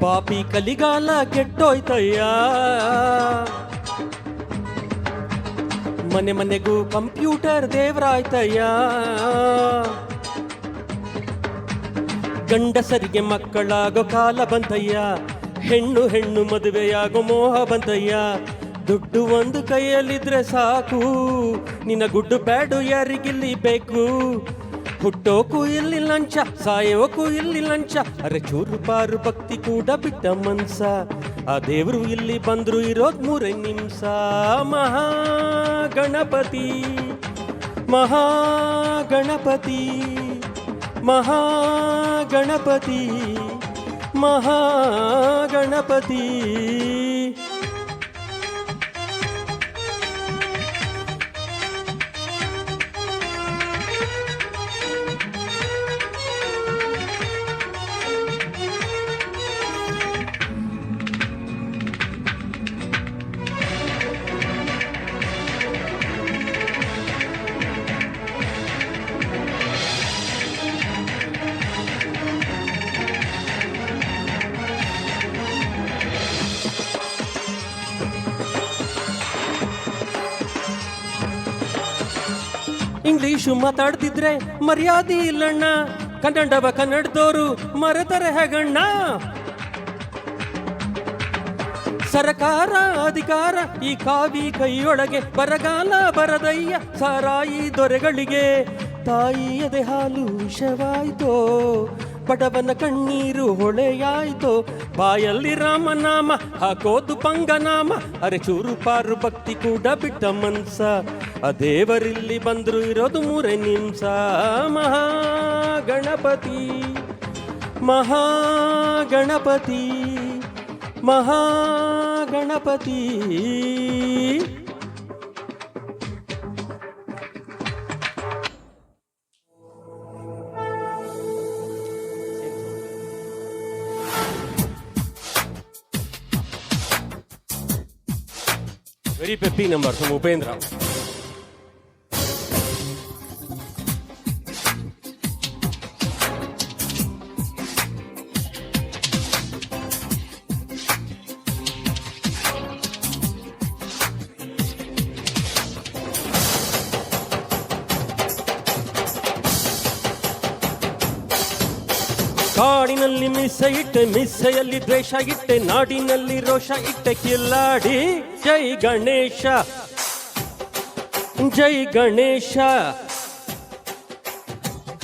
ಪಾಪಿ ಕಲಿಗಾಲ ಕೆಟ್ಟೋಯ್ತಯ್ಯ. ಮನೆ ಮನೆಗೂ ಕಂಪ್ಯೂಟರ್ ದೇವರಾಯ್ತಯ್ಯ. ಗಂಡಸರಿಗೆ ಮಕ್ಕಳಾಗೋ ಕಾಲ ಬಂತಯ್ಯ. ಹೆಣ್ಣು ಹೆಣ್ಣು ಮದುವೆಯಾಗೋ ಮೋಹ ಬಂತಯ್ಯ. ದುಡ್ಡು ಒಂದು ಕೈಯಲ್ಲಿದ್ರೆ ಸಾಕು, ನಿನ್ನ ಗುಡ್ಡು ಬ್ಯಾಡು ಯಾರಿಗಿಲ್ಲಿ ಬೇಕು. ಹುಟ್ಟೋಕು ಇಲ್ಲಿ ಲಂಚ, ಸಾಯೋಕು ಇಲ್ಲಿ ಲಂಚ. ಅರೆ ಚೂರು ಪಾರು ಭಕ್ತಿ ಕೂಡ ಬಿಟ್ಟ ಮನ್ಸ. ಆ ದೇವ್ರು ಇಲ್ಲಿ ಬಂದ್ರು ಇರೋದ್ 3 ನಿಮಿಷ. ಮಹಾಗಣಪತಿ ಮಹಾಗಣಪತಿ ಮಹಾಗಣಪತಿ ಮಹಾಗಣಪತಿ. ಇಂಗ್ಲೀಷು ಮಾತಾಡ್ತಿದ್ರೆ ಮರ್ಯಾದೆ ಇಲ್ಲಣ್ಣ. ಕನ್ನಡವ ಕನ್ನಡದವರು ಮರೆತರೆ ಹೇಗಣ್ಣ. ಸರಕಾರ ಅಧಿಕಾರ ಈ ಕಾವಿ ಕೈಯೊಳಗೆ, ಬರಗಾಲ ಬರದಯ್ಯ ಸಾರಾಯಿ ದೊರೆಗಳಿಗೆ. ತಾಯಿ ಎದೆ ಹಾಲು ವಿಷವಾಯ್ತೋ, ಬಡವನ ಕಣ್ಣೀರು ಹೊಳೆಯಾಯ್ತೋ. ಬಾಯಲ್ಲಿ ರಾಮನಾಮ ಹಾಕೋದು ಪಂಗನಾಮ. ಅರೆ ಚೂರು ಪಾರು ಭಕ್ತಿ ಕೂಡ ಬಿಟ್ಟ ಮನ್ಸ. ಆ ದೇವರಿಲ್ಲಿ ಬಂದ್ರು ಇರೋದು 3 ನಿಮಿಷ. Mahaganapati Mahaganapati Mahaganapati. Very peppy number from Upendra. ಕಾಡಿನಲ್ಲಿ ಮಿಸ್ಸ ಇಟ್ಟೆ, ಮಿಸ್ಸೆಯಲ್ಲಿ ದ್ವೇಷ ಇಟ್ಟೆ, ನಾಡಿನಲ್ಲಿ ರೋಷ ಇಟ್ಟೆ ಕಿಲ್ಲಾಡಿ. ಜೈ ಗಣೇಶ ಜೈ ಗಣೇಶ.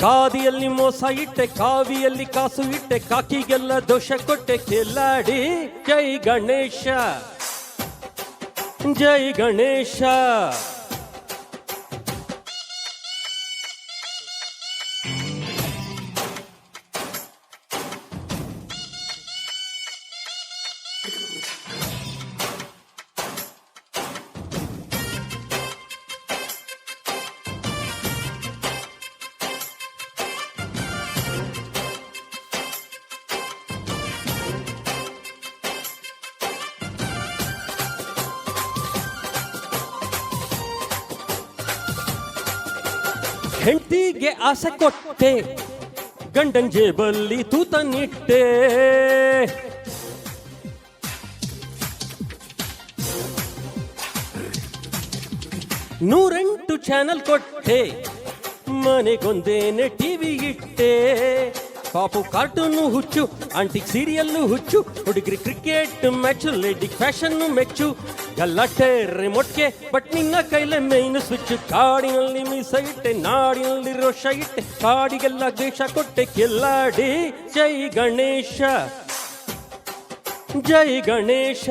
ಖಾದಿಯಲ್ಲಿ ಮೋಸ ಇಟ್ಟೆ, ಕಾವಿಯಲ್ಲಿ ಕಾಸು ಇಟ್ಟೆ, ಕಾಕಿಗೆಲ್ಲ ದೋಷ ಕೊಟ್ಟೆ ಕಿಲ್ಲಾಡಿ. ಜೈ ಗಣೇಶ ಜೈ ಗಣೇಶ. ಹೆಂಡತಿಗೆ ಆಸೆ ಕೊಟ್ಟೆ, ಗಂಡನ್ ಜೇಬಲ್ಲಿ ತೂತನಿಟ್ಟೆ. ನೂರೆಂಟು ಚಾನಲ್ ಕೊಟ್ಟೆ, ಮನೆಗೊಂದೇನೆ ಟಿವಿ ಇಟ್ಟೆ. ಪಾಪು ಕಾರ್ಟೂನು ಹುಚ್ಚು, ಆಂಟಿಕ್ ಸೀರಿಯಲ್ಲು ಹುಚ್ಚು, ಹುಡುಗರಿ ಕ್ರಿಕೆಟ್ ಮ್ಯಾಚು, ಲೇಡಿ ಫ್ಯಾಷನ್ ಮೆಚ್ಚು. ಗಲಾಟೆ ರಿಮೋಟ್ಗೆ ಬಟ್ ನಿನ್ನ ಕೈಲೆ ಮೇಯ್ನು ಸ್ವಿಚ್. ಕಾಡಿನಲ್ಲಿ ಮೀಸ ಇಟ್ಟೆ, ನಾಡಿನಲ್ಲಿ ರೋಷ ಇಟ್ಟೆ, ಕಾಡಿಗೆಲ್ಲ ದೇಶ ಕೊಟ್ಟೆ ಕಿಲ್ಲಾಡಿ. ಜೈ ಗಣೇಶ ಜೈ ಗಣೇಶ.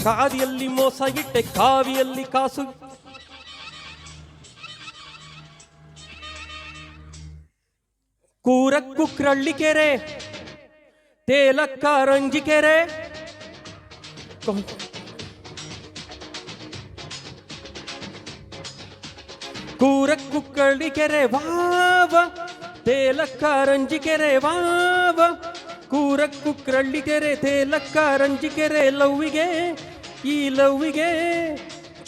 ಖಾದಿಯಲ್ಲಿ ಮೋಸ ಇಟ್ಟೆ, ಕಾವಿಯಲ್ಲಿ ಕಾಸು. ಕೂರಕ್ಕು ಕ್ರಳ್ಳಿಕೆರೆ, ತೇಲಕ್ಕ ರಂಜಿಕೆರೆ. ಕೂರಕ್ಕು ಕ್ರಳ್ಳಿಕೆರೆ ವಾವ, ತೇಲಕ್ಕ ರಂಜಿಕೆರೆ ವಾವ. ಕೂರಕ್ಕು ಕ್ರಳ್ಳಿಕೆರೆ, ತೇಲಕ್ಕ ರಂಜಿಕೆರೆ. ಲವ್ವಿಗೆ ಈ ಲವ್ವಿಗೆ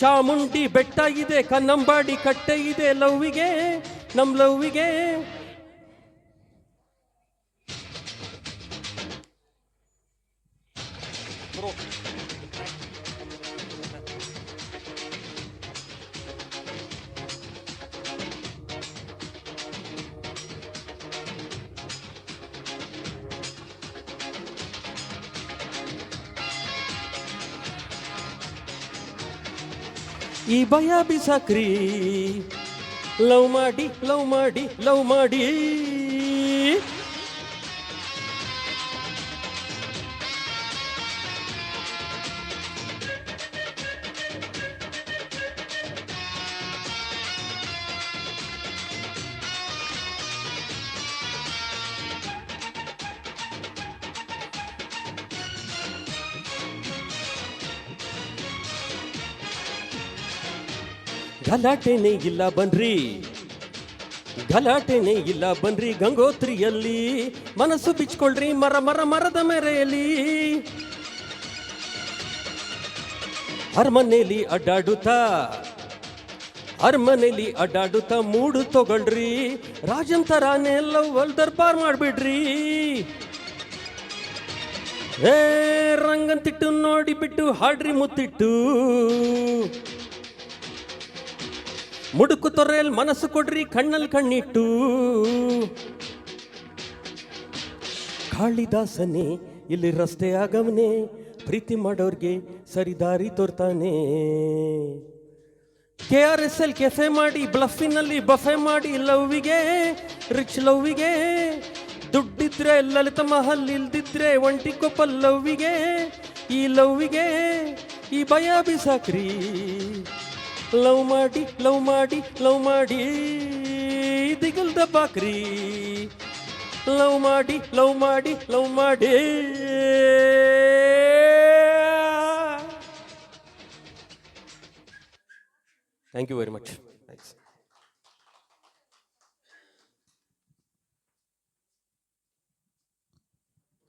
ಚಾಮುಂಡಿ ಬೆಟ್ಟ ಇದೆ, ಕನ್ನಂಬಾಡಿ ಕಟ್ಟೆ ಇದೆ. ಲವ್ವಿಗೆ ನಮ್ ಲವ್ವಿಗೆ ಬ್ರೋ. ಈ ಭಯ ಬಿಸಾಕ್ರಿ, ಲವ್ ಮಾಡಿ ಲವ್ ಮಾಡಿ ಲವ್ ಮಾಡಿ. ಗಲಾಟೆನೇ ಇಲ್ಲ ಬನ್ರಿ, ಗಲಾಟೆನೇ ಇಲ್ಲ ಬನ್ರಿ, ಗಂಗೋತ್ರಿಯಲ್ಲಿ ಮನಸ್ಸು ಬಿಚ್ಕೊಳ್ರಿ ಮರ ಮರ ಮರದ ಮೇರೆಯಲ್ಲಿ. ಅರಮನೆಯಲ್ಲಿ ಅಡ್ಡಾಡುತ್ತಾ, ಅರಮನೆಯಲ್ಲಿ ಅಡ್ಡಾಡುತ್ತಾ ಮೂಡು ತಗೊಳ್ರಿ, ರಾಜಂತರಾನೇ ಲವ್ ದರ್ಬಾರ್ ಮಾಡ್ಬಿಡ್ರಿ. ಏ ರಂಗಂತಿಟ್ಟು ನೋಡಿ ಬಿಟ್ಟು ಹಾಡ್ರಿ ಮುತ್ತಿಟ್ಟು, ಮುಡುಕು ತೊರೆಯಲ್ಲಿ ಮನಸ್ಸು ಕೊಡ್ರಿ ಕಣ್ಣಲ್ಲಿ ಕಣ್ಣಿಟ್ಟು. ಕಾಳಿದಾಸನೇ ಇಲ್ಲಿ ರಸ್ತೆ ಆಗವನೇ, ಪ್ರೀತಿ ಮಾಡೋರ್ಗೆ ಸರಿದಾರಿ ತೋರ್ತಾನೆ. KRSL ಕೆಫೆ ಮಾಡಿ ಬ್ಲಫಿನಲ್ಲಿ ಬಫೆ ಮಾಡಿ ಲವ್ವಿಗೆ, ರಿಚ್ ಲವ್ವಿಗೆ. ದುಡ್ಡಿದ್ರೆ ಲಲಿತ ಮಹಲ್, ಇಲ್ದಿದ್ರೆ ಒಂಟಿ ಕೊಪ್ಪಲ್ ಲವ್ವಿಗೆ. ಈ ಲವ್ವಿಗೆ ಈ ಭಯ ಬಿಸಾಕ್ರಿ, ಲವ್ ಮಾಡಿ ಲವ್ ಮಾಡಿ ಲವ್ ಮಾಡಿ, ದಿಗಲ್ ದಬ್ಬಾಕ್ರಿ, ಲವ್ ಮಾಡಿ ಲವ್ ಮಾಡಿ ಲವ್ ಮಾಡಿ. Thank you very much. Thanks.